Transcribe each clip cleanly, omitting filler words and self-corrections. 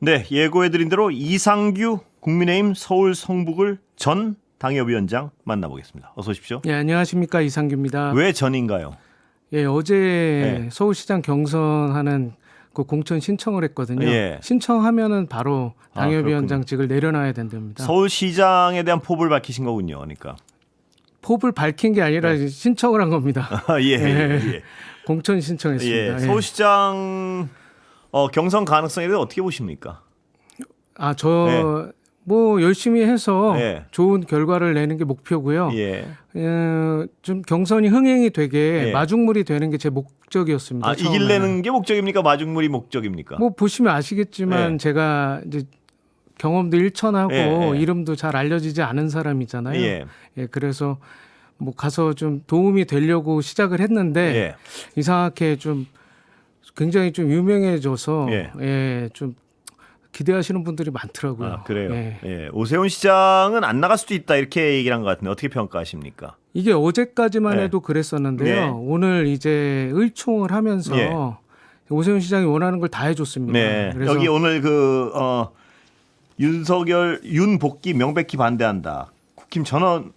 네, 예고해드린 대로 이상규 국민의힘 서울 성북을 전 당협위원장 만나보겠습니다. 어서 오십시오. 예, 안녕하십니까, 이상규입니다. 왜 전인가요? 예, 어제 네. 서울시장 경선하는 그 공천 신청을 했거든요. 예. 신청하면은 바로 아, 당협위원장직을 내려놔야 된답니다. 서울시장에 대한 포부를 밝히신 거군요. 그러니까. 포부를 밝힌 게 아니라 신청을 한 겁니다. 예. 공천 신청했습니다. 예. 서울시장 경선 가능성에 대해 어떻게 보십니까? 아, 뭐 열심히 해서 예. 좋은 결과를 내는 게 목표고요. 예. 좀 경선이 흥행이 되게 예. 마중물이 되는 게 제 목적이었습니다. 아, 처음에는. 이길래는 게 목적입니까? 마중물이 목적입니까? 뭐 보시면 아시겠지만 예. 제가 이제 경험도 일천하고 예. 이름도 잘 알려지지 않은 사람이잖아요. 예. 예, 그래서 뭐 가서 좀 도움이 되려고 시작을 했는데 예. 이상하게 좀 굉장히 좀 유명해져서 예. 좀 기대하시는 분들이 많더라고요. 아, 그래요. 예. 예. 오세훈 시장은 안 나갈 수도 있다 이렇게 얘기를 한 것 같은데 어떻게 평가하십니까? 이게 어제까지만 예. 해도 그랬었는데요. 예. 오늘 이제 의총을 하면서 예. 오세훈 시장이 원하는 걸 다 해줬습니다. 네. 그래서 여기 오늘 윤 복귀 명백히 반대한다. 국힘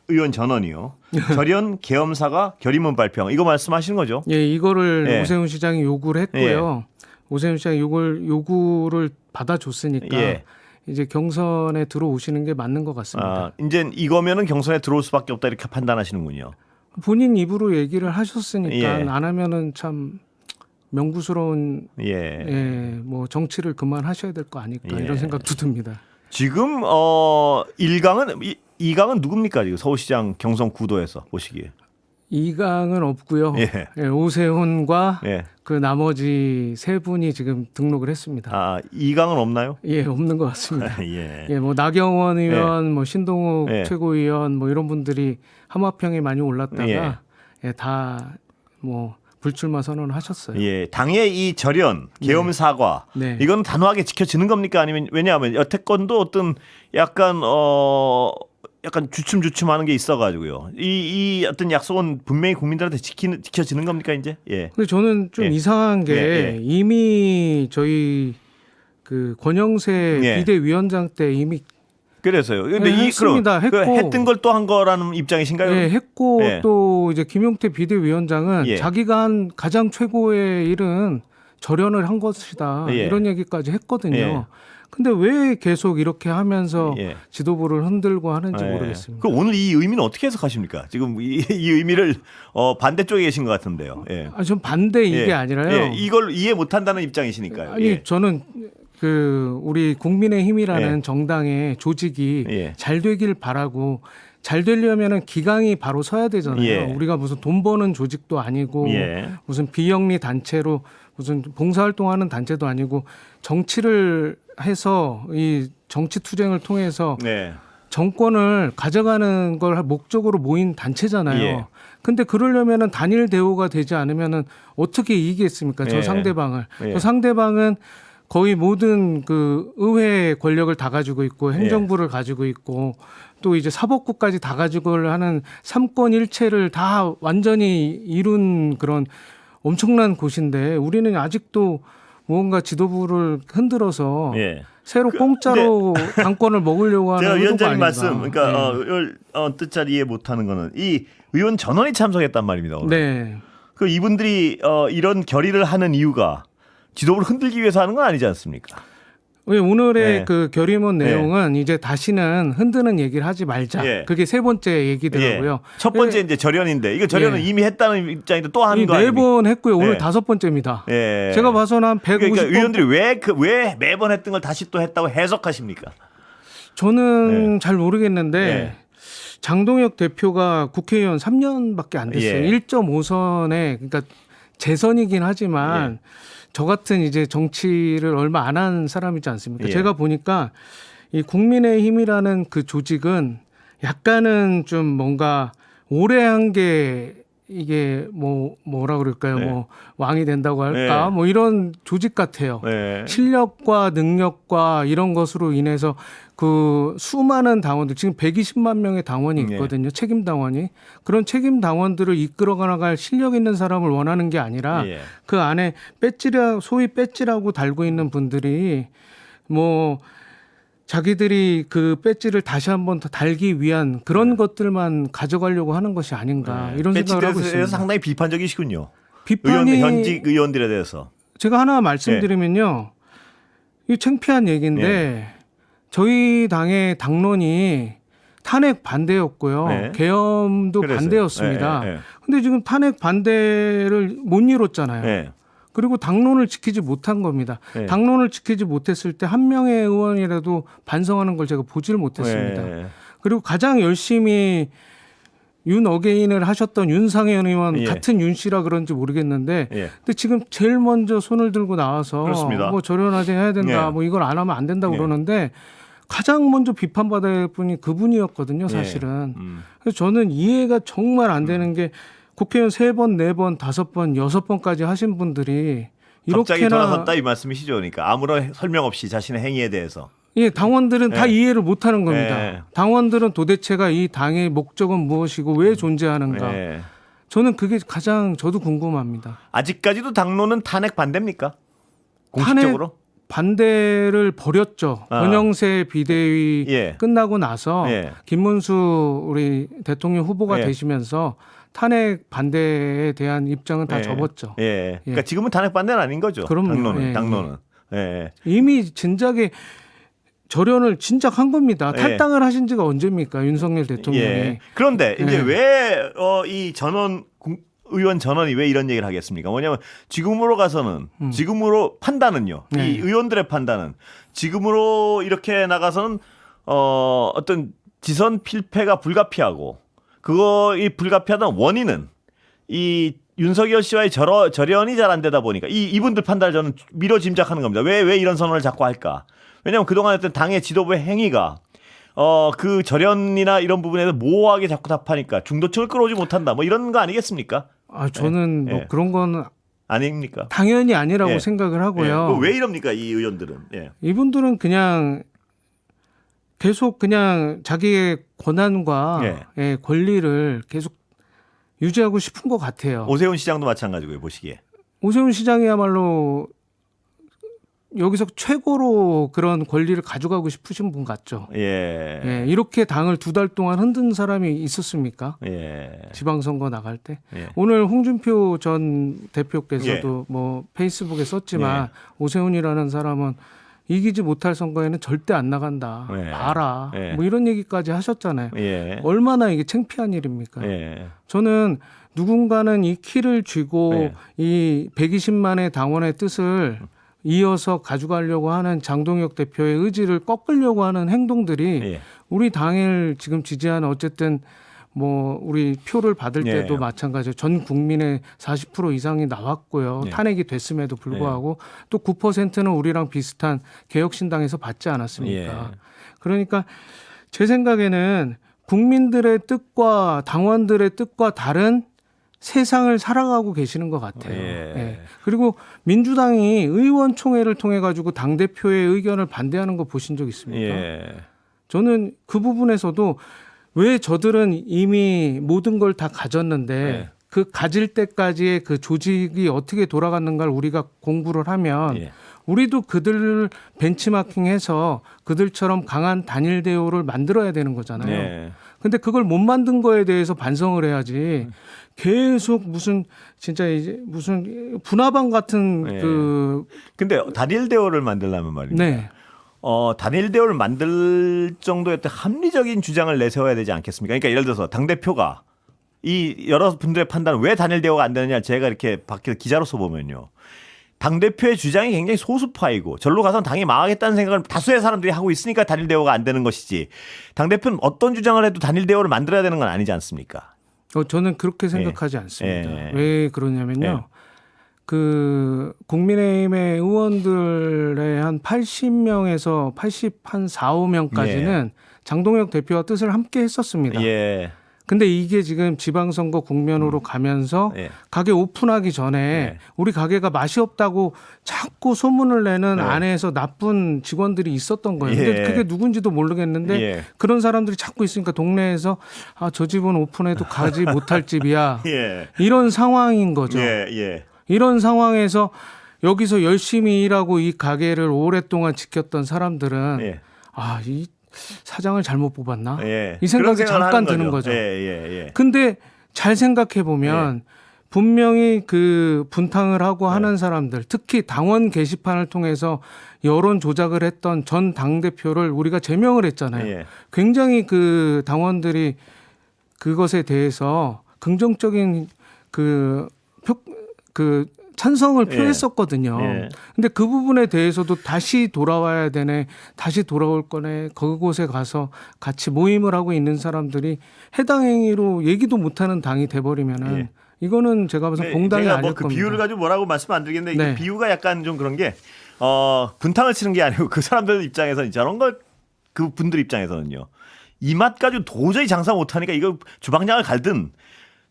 의원 전원이요. 절연 계엄사가 결의문 발표. 이거 말씀하시는 거죠? 예, 이거를 예. 오세훈 시장이 요구를 했고요. 오세훈 시장이 요구를 받아줬으니까 예. 이제 경선에 들어오시는 게 맞는 것 같습니다. 아, 이제 이거면은 경선에 들어올 수밖에 없다 이렇게 판단하시는군요. 본인 입으로 얘기를 하셨으니까 예. 안 하면은 참 명구스러운 예. 뭐 정치를 그만하셔야 될 거 아닐까 예. 이런 생각도 듭니다. 지금 이강은 누굽니까? 지금 서울시장 경선 구도에서 보시기에. 이강은 없고요. 예. 예, 오세훈과 예. 그 나머지 세 분이 지금 등록을 했습니다. 아, 이강은 없나요? 예, 없는 것 같습니다. 예. 예, 뭐 나경원 의원, 뭐 신동욱 예. 최고위원, 뭐 이런 분들이 하마평에 많이 올랐다가 예. 다 뭐 불출마 선언을 하셨어요. 예, 당의 이 절연, 계엄 사과, 네. 이건 단호하게 지켜지는 겁니까? 아니면 왜냐하면 여태건도 어떤 약간 주춤주춤하는 게 있어가지고요. 이 어떤 약속은 분명히 국민들한테 지켜지는 겁니까 이제? 예. 근데 저는 좀 예. 이상한 게 예. 이미 저희 그 권영세 예. 비대위원장 때 이미 그래서요. 근데 했습니다. 했고. 했던 걸 또 한 거라는 입장이신가요? 예, 했고 예. 또 이제 김용태 비대위원장은 예. 자기가 한 가장 최고의 일은 절연을 한 것이다. 예. 이런 얘기까지 했거든요. 예. 근데 왜 계속 이렇게 하면서 예. 지도부를 흔들고 하는지 예. 모르겠습니다. 그럼 오늘 이 의미는 어떻게 해석하십니까? 지금 이 의미를 반대쪽에 계신 것 같은데요. 예. 전 반대 이게 예. 아니라요. 예. 이걸 이해 못한다는 입장이시니까요. 아니 예. 저는 그 우리 국민의힘이라는 예. 정당의 조직이 예. 잘 되길 바라고 잘 되려면은 기강이 바로 서야 되잖아요. 예. 우리가 무슨 돈 버는 조직도 아니고 예. 무슨 비영리 단체로 무슨 봉사활동하는 단체도 아니고 정치를 해서 이 정치 투쟁을 통해서 네. 정권을 가져가는 걸 목적으로 모인 단체잖아요. 예. 근데 그러려면은 단일 대우가 되지 않으면은 어떻게 이기겠습니까? 저 예. 상대방을. 예. 저 상대방은 거의 모든 그 의회 권력을 다 가지고 있고 행정부를 가지고 있고 또 이제 사법부까지 다 가지고 하는 삼권일체를 다 완전히 이룬 그런 엄청난 곳인데 우리는 아직도 무언가 지도부를 흔들어서 예. 새로 공짜로 당권을 먹으려고 하는 제가 의도가 위원장님 아닌가. 말씀, 그러니까 네. 뜻잘 이해 못하는 거는 이 의원 전원이 참석했단 말입니다. 오늘. 네. 그 이분들이 이런 결의를 하는 이유가 지도부를 흔들기 위해서 하는 건 아니지 않습니까? 오늘의 네. 그 결의문 내용은 이제 다시는 흔드는 얘기를 하지 말자. 예. 그게 세 번째 얘기더라고요. 예. 첫 번째 이제 절연인데 이거 절연은 예. 이미 했다는 입장인데 또 하는 거 네 아닙니까? 번 했고요. 오늘 예. 다섯 번째입니다. 예. 제가 봐서는 한 150번. 그러니까 의원들이 왜 매번 했던 걸 다시 또 했다고 해석하십니까? 저는 잘 모르겠는데 예. 장동혁 대표가 국회의원 3년밖에 안 됐어요. 예. 1.5선에 그러니까 재선이긴 하지만 저 같은 이제 정치를 얼마 안 한 사람이지 않습니까? 예. 제가 보니까 이 국민의힘이라는 그 조직은 약간은 좀 뭔가 오래 한 게 이게 뭐라 그럴까요? 네. 뭐 왕이 된다고 할까? 네. 뭐 이런 조직 같아요. 네. 실력과 능력과 이런 것으로 인해서 그 수많은 당원들 지금 120만 명의 당원이 있거든요. 책임 당원이. 그런 책임 당원들을 이끌어 나갈 실력 있는 사람을 원하는 게 아니라 예. 그 안에 소위 배지라고 달고 있는 분들이 뭐 자기들이 그 배지를 다시 한번 더 달기 위한 그런 것들만 가져가려고 하는 것이 아닌가 이런 생각을 하고 배치에 있습니다. 대해서 상당히 비판적이시군요. 비판이 현직 의원들에 대해서. 제가 하나 말씀드리면요. 이 창피한 얘기인데 저희 당의 당론이 탄핵 반대였고요. 네. 계엄도 그랬어요. 반대였습니다. 네, 네. 근데 지금 탄핵 반대를 못 이뤘잖아요. 네. 그리고 당론을 지키지 못한 겁니다. 네. 당론을 지키지 못했을 때 한 명의 의원이라도 반성하는 걸 제가 보지를 못했습니다. 네. 그리고 가장 열심히 윤 어게인을 하셨던 윤상현 의원 예. 같은 윤 씨라 그런지 모르겠는데 예. 근데 지금 제일 먼저 손을 들고 나와서 그렇습니다. 뭐 절연하게 해야 된다 예. 뭐 이걸 안 하면 안 된다 예. 그러는데 가장 먼저 비판받아야 할 분이 그분이었거든요 사실은. 그래서 저는 이해가 정말 안 되는 게 국회의원 3번, 4번, 5번, 6번까지 하신 분들이 갑자기 이렇게나 돌아섰다 이 말씀이시죠. 그러니까 아무런 설명 없이 자신의 행위에 대해서. 예, 당원들은 다 예. 이해를 못하는 겁니다. 예. 당원들은 도대체가 이 당의 목적은 무엇이고 왜 존재하는가. 네. 저는 그게 가장 저도 궁금합니다. 아직까지도 당론은 탄핵 반대입니까? 공식적으로? 반대를 벌였죠. 아. 권영세 비대위 예. 끝나고 나서 예. 김문수 우리 대통령 후보가 예. 되시면서 탄핵 반대에 대한 입장은 다 예. 접었죠. 예. 그러니까 지금은 탄핵 반대는 아닌 거죠. 그럼요. 당론은. 예. 당론은. 예. 이미 진작에 절연을 진작한 겁니다. 예. 탈당을 하신 지가 언제입니까? 윤석열 대통령이. 예. 그런데 이제 예. 왜 이 의원 전원이 왜 이런 얘기를 하겠습니까? 뭐냐면 지금으로 가서는 지금으로 판단은요. 네. 이 의원들의 판단은 지금으로 이렇게 나가서는 어떤 지선 필패가 불가피하고 이 불가피하다는 원인은 이 윤석열 씨와의 절연이 잘 안 되다 보니까 이분들 판단을 저는 미뤄 짐작하는 겁니다. 왜 이런 선언을 자꾸 할까? 왜냐하면 그동안 했던 당의 지도부의 행위가 그 절연이나 이런 부분에서 모호하게 자꾸 답하니까 중도층을 끌어오지 못한다. 뭐 이런 거 아니겠습니까? 아, 저는 뭐 예. 그런 건 아닙니까? 당연히 아니라고 예. 생각을 하고요. 예. 왜 이럽니까 이 의원들은? 예. 이분들은 그냥 계속 그냥 자기의 권한과 예, 권리를 계속 유지하고 싶은 것 같아요. 오세훈 시장도 마찬가지고요. 보시기에. 오세훈 시장이야말로 여기서 최고로 그런 권리를 가져가고 싶으신 분 같죠. 예. 예, 이렇게 당을 2달 동안 흔든 사람이 있었습니까? 예. 지방선거 나갈 때. 예. 오늘 홍준표 전 대표께서도 뭐 페이스북에 썼지만 오세훈이라는 사람은 이기지 못할 선거에는 절대 안 나간다. 예. 봐라. 예. 뭐 이런 얘기까지 하셨잖아요. 예. 얼마나 이게 창피한 일입니까? 예. 저는 누군가는 이 키를 쥐고 예. 이 120만의 당원의 뜻을 이어서 가져가려고 하는 장동혁 대표의 의지를 꺾으려고 하는 행동들이 예. 우리 당을 지금 지지하는 어쨌든 뭐 우리 표를 받을 때도 예. 마찬가지로 전 국민의 40% 이상이 나왔고요. 예. 탄핵이 됐음에도 불구하고 또 9%는 우리랑 비슷한 개혁신당에서 받지 않았습니까? 예. 그러니까 제 생각에는 국민들의 뜻과 당원들의 뜻과 다른 세상을 살아가고 계시는 것 같아요. 예. 예. 그리고 민주당이 의원총회를 통해 가지고 당 대표의 의견을 반대하는 거 보신 적 있습니까? 예. 저는 그 부분에서도 왜 저들은 이미 모든 걸 다 가졌는데 예. 그 가질 때까지의 그 조직이 어떻게 돌아갔는가를 우리가 공부를 하면 예. 우리도 그들을 벤치마킹해서 그들처럼 강한 단일 대우를 만들어야 되는 거잖아요. 예. 근데 그걸 못 만든 거에 대해서 반성을 해야지 계속 무슨 진짜 이제 무슨 분화방 같은 예. 그 근데 단일 대우를 만들려면 말입니다. 네. 단일 대우를 만들 정도의 어떤 합리적인 주장을 내세워야 되지 않겠습니까? 그러니까 예를 들어서 당대표가 이 여러 분들의 판단은 왜 단일 대우가 안 되느냐 제가 이렇게 밖에서 기자로서 보면요. 당대표의 주장이 굉장히 소수파이고 절로 가서는 당이 망하겠다는 생각을 다수의 사람들이 하고 있으니까 단일 대우가 안 되는 것이지 당대표는 어떤 주장을 해도 단일 대우를 만들어야 되는 건 아니지 않습니까? 저는 그렇게 생각하지 않습니다. 예. 왜 그러냐면요. 예. 그 국민의힘의 의원들의 한 80명에서 4, 5명까지는 장동혁 대표와 뜻을 함께 했었습니다. 예. 근데 이게 지금 지방선거 국면으로 가면서 예. 가게 오픈하기 전에 예. 우리 가게가 맛이 없다고 자꾸 소문을 내는 예. 안에서 나쁜 직원들이 있었던 거예요. 근데 예. 그게 누군지도 모르겠는데 예. 그런 사람들이 자꾸 있으니까 동네에서 저 집은 오픈해도 가지 못할 집이야. 예. 이런 상황인 거죠. 예. 예. 이런 상황에서 여기서 열심히 일하고 이 가게를 오랫동안 지켰던 사람들은 예. 아, 이 사장을 잘못 뽑았나? 예. 이 생각이 그런 생각을 잠깐 하는 드는 거죠. 예, 예, 예. 근데 잘 생각해 보면 분명히 그 분탕을 하고 네. 하는 사람들, 특히 당원 게시판을 통해서 여론 조작을 했던 전 당대표를 우리가 제명을 했잖아요. 예. 굉장히 그 당원들이 그것에 대해서 긍정적인 그 찬성을 예. 표했었거든요. 예. 근데 그 부분에 대해서도 다시 돌아와야 되네, 다시 돌아올 거네, 그곳에 가서 같이 모임을 하고 있는 사람들이 해당 행위로 얘기도 못하는 당이 돼버리면은 예. 이거는 제가 봐서 네, 공당이 제가 아닐 뭐 그 겁니다. 비유를 가지고 뭐라고 말씀 안 드리겠는데 네. 이 비유가 약간 좀 그런 게 분탕을 치는 게 아니고 그 사람들 입장에서는 저런 걸 그 분들 입장에서는요. 이 맛 가지고 도저히 장사 못 하니까 이거 주방장을 갈든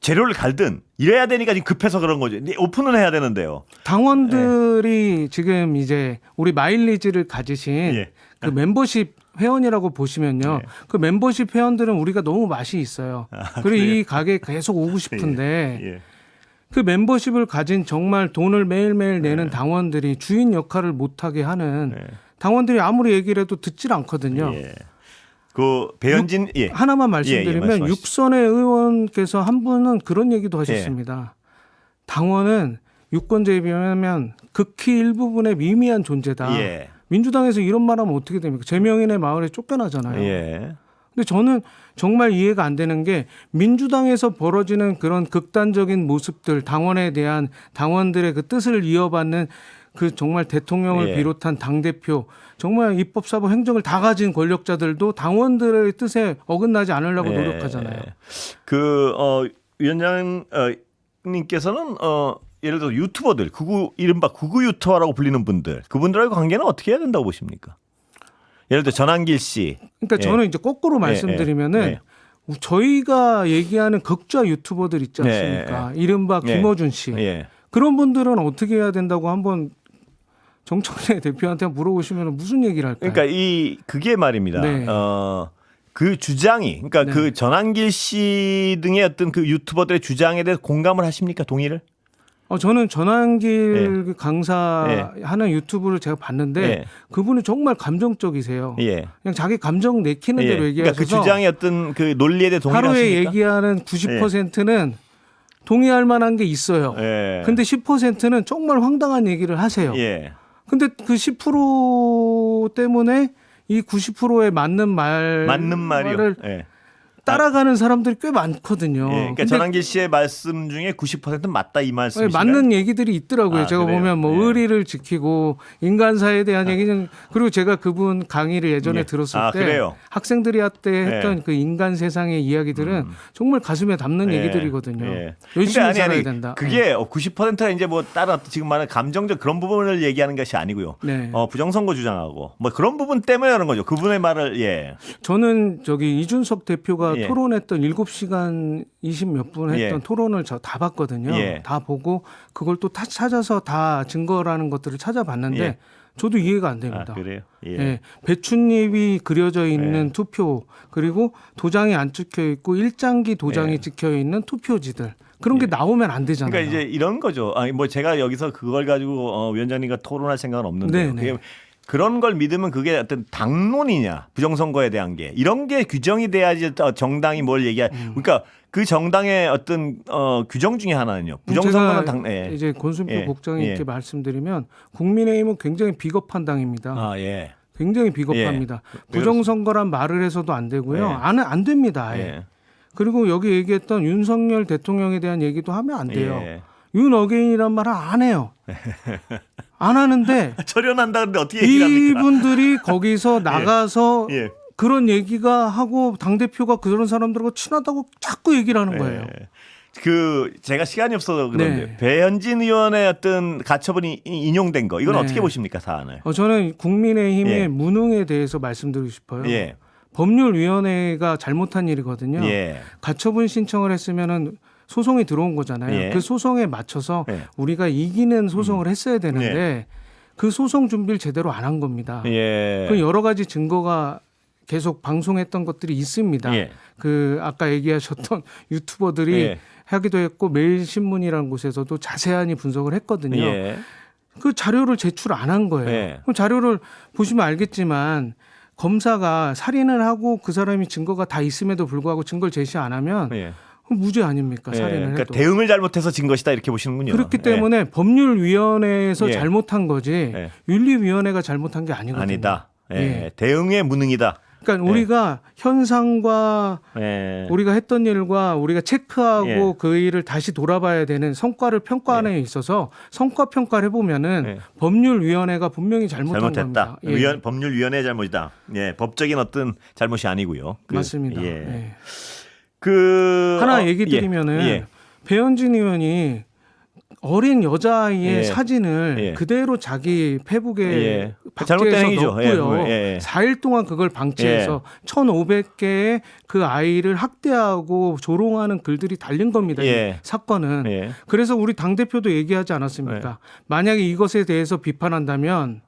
재료를 갈든 이래야 되니까 지금 급해서 그런 거죠. 근데 오픈은 해야 되는데요. 당원들이 지금 이제 우리 마일리지를 가지신 예. 그 멤버십 회원이라고 보시면요. 네. 그 멤버십 회원들은 우리가 너무 맛이 있어요. 그리고 그래요? 이 가게에 계속 오고 싶은데 예. 그 멤버십을 가진 정말 돈을 매일매일 내는 당원들이 주인 역할을 못하게 하는 네. 당원들이 아무리 얘기를 해도 듣질 않거든요. 예. 그 배현진 예. 하나만 말씀드리면 말씀하시죠. 육선의 의원께서 한 분은 그런 얘기도 하셨습니다. 당원은 유권자에 비하면 극히 일부분의 미미한 존재다. 예. 민주당에서 이런 말하면 어떻게 됩니까? 제명인의 마을에 쫓겨나잖아요. 예. 근데 저는 정말 이해가 안 되는 게 민주당에서 벌어지는 그런 극단적인 모습들, 당원에 대한 당원들의 그 뜻을 이어받는 그 정말 대통령을 예. 비롯한 당대표, 정말 입법, 사법, 행정을 다 가진 권력자들도 당원들의 뜻에 어긋나지 않으려고 예. 노력하잖아요. 위원장님께서는 예를 들어 유튜버들 이른바 구구 유튜버라고 불리는 분들 그분들하고 관계는 어떻게 해야 된다고 보십니까? 예를 들어 전한길 씨. 그러니까 예. 저는 이제 거꾸로 말씀드리면은 예. 저희가 얘기하는 극좌 유튜버들 있지 않습니까? 이른바 예. 김어준 씨. 예. 그런 분들은 어떻게 해야 된다고 한번 정청래 대표한테 물어보시면 무슨 얘기를 할까요? 그러니까 그게 말입니다. 네. 그 주장이 그러니까 네. 그 전한길 씨 등의 어떤 그 유튜버들의 주장에 대해서 공감을 하십니까? 동의를? 저는 전한길 그 강사 예. 하는 유튜브를 제가 봤는데 예. 그분이 정말 감정적이세요. 예. 그냥 자기 감정 내키는 대로 예. 얘기하셔서 그러니까 그 주장의 어떤 그 논리에 대해 동의를 하루에 하십니까? 얘기하는 90%는 동의할 만한 게 있어요. 예. 근데 10%는 정말 황당한 얘기를 하세요. 예. 근데 그 10% 때문에 이 90%에 맞는 맞는 말이요. 말을 예. 따라가는 사람들이 꽤 많거든요. 예, 그러니까 근데 전한길 씨의 말씀 중에 90%는 맞다 이 말씀이신가요? 맞는 얘기들이 있더라고요. 아, 제가 그래요? 보면 뭐 예. 의리를 지키고 인간사에 대한 얘기는 그리고 제가 그분 강의를 예전에 예. 들었을 아, 때 그래요? 학생들이 때 했던 예. 그 인간 세상의 이야기들은 정말 가슴에 담는 예. 얘기들이거든요. 예. 열심히 그러니까 살아야 된다. 그게 90%가 이제 뭐 다른 지금 말하는 감정적 그런 부분을 얘기하는 것이 아니고요. 네. 부정선거 주장하고 뭐 그런 부분 때문에 그런 거죠. 그분의 말을 저는 저기 이준석 대표가 예. 토론했던 7시간 20몇 분 했던 예. 토론을 저 다 봤거든요. 예. 다 보고 그걸 또 찾아서 다 증거라는 것들을 찾아봤는데 예. 저도 이해가 안 됩니다. 아, 그래요? 예. 예. 배춧잎이 그려져 있는 투표 그리고 도장이 안 찍혀 있고 일장기 도장이 예. 찍혀 있는 투표지들 그런 게 나오면 안 되잖아요. 그러니까 이제 이런 거죠. 아니 뭐 제가 여기서 그걸 가지고 위원장님과 토론할 생각은 없는데 네네. 그런 걸 믿으면 그게 어떤 당론이냐 부정선거에 대한 게 이런 게 규정이 돼야지 정당이 뭘 그러니까 그 정당의 어떤 규정 중에 하나는요. 부정선거는 제가 이제 권순표 예. 국장님께 예. 말씀드리면 국민의힘은 굉장히 비겁한 당입니다. 아 예. 굉장히 비겁합니다. 부정선거란 말을 해서도 안 되고요. 예. 안 됩니다. 아예. 예. 그리고 여기 얘기했던 윤석열 대통령에 대한 얘기도 하면 안 돼요. 예. 윤어게인이란 말을 안 해요. 안 하는데 철연한다는데 어떻게 얘기를 합니까? 이분들이 거기서 나가서 예. 그런 얘기가 하고 당대표가 그런 사람들하고 친하다고 자꾸 얘기를 하는 거예요. 예. 제가 시간이 없어서 그런데 네. 배현진 의원의 어떤 가처분이 인용된 거 이건 네. 어떻게 보십니까 사안을? 저는 국민의힘의 예. 무능에 대해서 말씀드리고 싶어요. 예. 법률위원회가 잘못한 일이거든요. 예. 가처분 신청을 했으면은 소송이 들어온 거잖아요. 예. 그 소송에 맞춰서 예. 우리가 이기는 소송을 했어야 되는데 그 소송 준비를 제대로 안 한 겁니다. 예. 그 여러 가지 증거가 계속 방송했던 것들이 있습니다. 예. 그 아까 얘기하셨던 유튜버들이 예. 하기도 했고 매일신문이라는 곳에서도 자세하게 분석을 했거든요. 예. 그 자료를 제출 안 한 거예요. 예. 그럼 자료를 보시면 알겠지만 검사가 살인을 하고 그 사람이 증거가 다 있음에도 불구하고 증거를 제시 안 하면 예. 그럼 무죄 아닙니까? 예. 살인을 그러니까 해도. 대응을 잘못해서 진 것이다 이렇게 보시는군요. 그렇기 예. 때문에 법률위원회에서 예. 잘못한 거지 예. 윤리위원회가 잘못한 게 아니거든요. 아니다. 예. 예. 대응의 무능이다. 그러니까 우리가 현상과 예. 우리가 했던 일과 우리가 체크하고 예. 그 일을 다시 돌아봐야 되는 성과를 평가하는 데 있어서 성과 평가를 해보면은 예. 법률위원회가 분명히 잘못한 잘못했다. 겁니다. 예. 법률위원회의 잘못이다. 예, 법적인 어떤 잘못이 아니고요. 맞습니다. 예. 예. 그 하나 얘기 드리면은 예. 배현진 의원이 어린 여자아이의 예. 사진을 예. 그대로 자기 페북에 예. 박제해서 잘못된 행위죠. 넣고요. 예. 예. 4일 동안 그걸 방치해서 1,500개의 그 아이를 학대하고 조롱하는 글들이 달린 겁니다. 예. 이 사건은. 예. 그래서 우리 당대표도 얘기하지 않았습니까? 만약에 이것에 대해서 비판한다면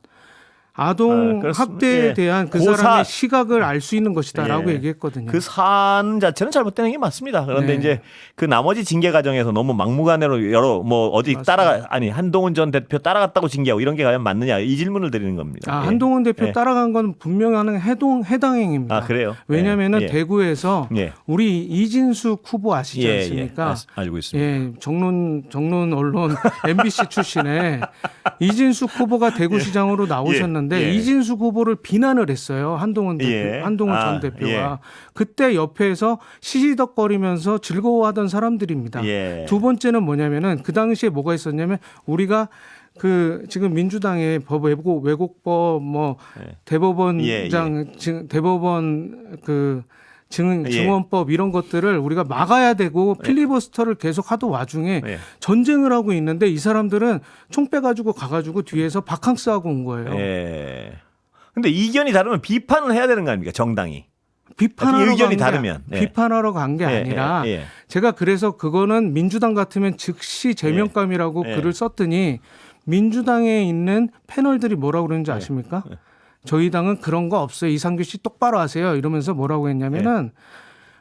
아동 그렇습니다. 학대에 예. 대한 그 고사- 사람의 시각을 알 수 있는 것이다라고 예. 얘기했거든요. 그 사안 자체는 잘못된 게 맞습니다. 그런데 네. 이제 그 나머지 징계 과정에서 너무 막무가내로 여러 뭐 어디 맞습니다. 한동훈 전 대표 따라갔다고 징계하고 이런 게 과연 맞느냐 이 질문을 드리는 겁니다. 아, 예. 한동훈 대표 예. 따라간 건 분명한 해당 행위입니다. 아 그래요? 왜냐하면은 예. 대구에서 예. 우리 이진숙 후보 아시지 예, 않습니까? 알고 있습니다. 예, 정론 언론 MBC 출신의 이진숙 후보가 대구시장으로 나오셨는데 예. 이진숙 후보를 비난을 했어요. 한동훈 대표, 예. 한동훈 아, 전 대표가 예. 그때 옆에서 시시덕거리면서 즐거워하던 사람들입니다. 예. 두 번째는 뭐냐면은 그 당시에 뭐가 있었냐면 우리가 그 지금 민주당의 왜곡법 뭐 예. 대법원장 대법원 그 예. 증언법 이런 것들을 우리가 막아야 되고 필리버스터를 계속 하던 와중에 예. 전쟁을 하고 있는데 이 사람들은 총 빼가지고 가가지고 뒤에서 바캉스 하고 온 거예요. 예. 근데 이견이 다르면 비판은 해야 되는 거 아닙니까? 정당이. 비판하러 의견이 간 게, 다르면. 예. 비판하러 간 게 예, 아니라 예, 예. 제가 그래서 그거는 민주당 같으면 즉시 제명감이라고 예. 글을 썼더니 민주당에 있는 패널들이 뭐라고 그러는지 아십니까? 저희 당은 그런 거 없어요. 이상규 씨 똑바로 하세요. 이러면서 뭐라고 했냐면은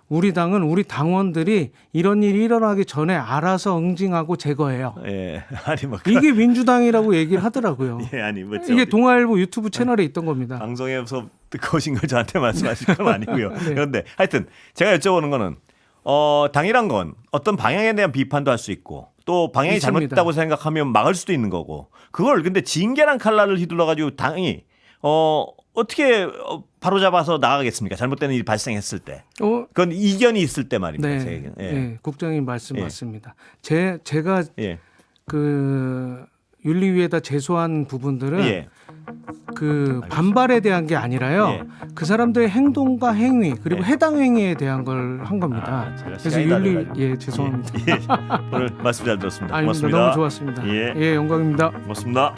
우리 당은 우리 당원들이 이런 일이 일어나기 전에 알아서 응징하고 제거해요. 예. 아니 뭐 이게 민주당이라고 얘기를 하더라고요. 예, 아니 뭐 이게 동아일보 유튜브 채널에 있던 겁니다. 방송에서 듣고신 걸 저한테 말씀하실 건 아니고요. 네. 그런데 하여튼 제가 여쭤보는 거는 당이란 건 어떤 방향에 대한 비판도 할 수 있고 또 방향이 있습니다. 잘못됐다고 생각하면 막을 수도 있는 거고 그걸 근데 징계란 칼날을 휘둘러 가지고 당이 어떻게 바로잡아서 나가겠습니까? 잘못된 일이 발생했을 때. 그건 이견이 있을 때 말입니다. 네, 제 얘기는. 예. 네, 국장님 말씀 예. 맞습니다. 제가 예. 그 윤리위에다 제소한 부분들은 예. 그 반발에 대한 게 아니라요. 예. 그 사람들의 행동과 행위 그리고 예. 해당 행위에 대한 걸 한 겁니다. 아, 제가 그래서 시간이 다 윤리 돼가지고. 죄송합니다. 예. 오늘 말씀 잘 들었습니다. 아닙니다. 고맙습니다. 너무 좋았습니다. 예. 예, 영광입니다. 고맙습니다.